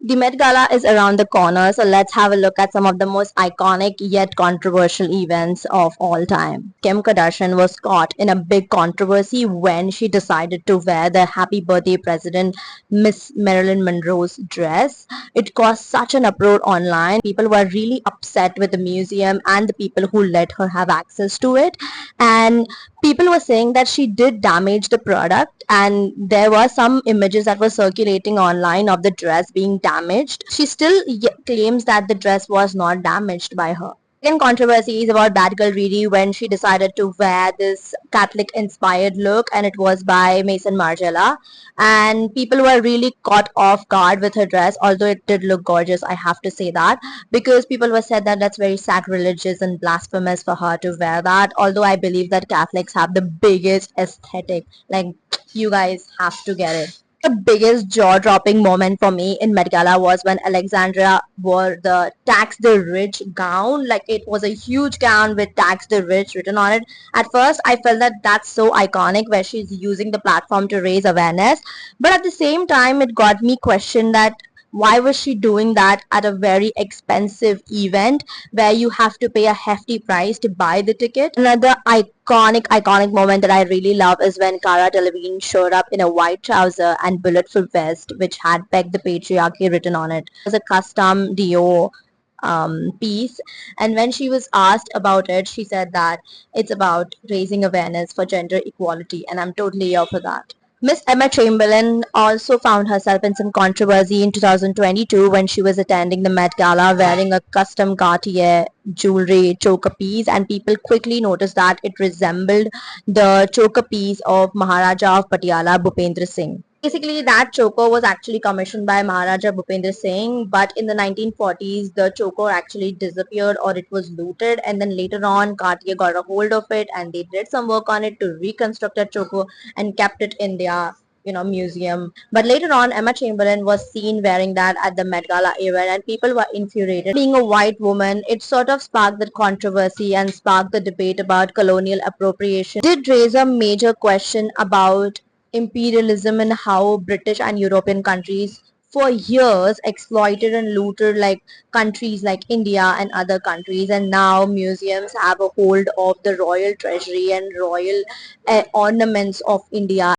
The Met Gala is around the corner, so let's have a look at some of the most iconic yet controversial events of all time. Kim Kardashian was caught in a big controversy when she decided to wear the Happy Birthday President Miss Marilyn Monroe's dress. It caused such an uproar online. People were really upset with the museum and the people who let her have access to it. And people were saying that she did damage the product, and there were some images that were circulating online of the dress being damaged. She still claims that the dress was not damaged by her. Second controversy is about Batgirl Riri when she decided to wear this Catholic inspired look, and it was by Mason Margiela. And people were really caught off guard with her dress, although it did look gorgeous, I have to say that, because people were said that that's very sacrilegious and blasphemous for her to wear that. Although I believe that Catholics have the biggest aesthetic, like, you guys have to get it. The biggest jaw-dropping moment for me in Met Gala was when Alexandra wore the Tax the Rich gown. Like, it was a huge gown with Tax the Rich written on it. At first, I felt that that's so iconic where she's using the platform to raise awareness. But at the same time, it got me question that why was she doing that at a very expensive event where you have to pay a hefty price to buy the ticket? Another iconic moment that I really love is when Cara Delevingne showed up in a white trouser and bulletproof vest which had "Peg the Patriarchy" written on it. It was a custom Dior piece, and when she was asked about it, she said that it's about raising awareness for gender equality, and I'm totally here for that. Miss Emma Chamberlain also found herself in some controversy in 2022 when she was attending the Met Gala wearing a custom Cartier jewelry choker piece, and people quickly noticed that it resembled the choker piece of Maharaja of Patiala, Bhupendra Singh. Basically, that choker was actually commissioned by Maharaja Bhupendra Singh, but in the 1940s, the choker actually disappeared or it was looted, and then later on, Cartier got a hold of it and they did some work on it to reconstruct that choker and kept it in their museum. But later on, Emma Chamberlain was seen wearing that at the Met Gala event, and people were infuriated. Being a white woman, it sort of sparked the controversy and sparked the debate about colonial appropriation. It did raise a major question about imperialism and how British and European countries for years exploited and looted like countries like India and other countries, and now museums have a hold of the royal treasury and royal ornaments of India.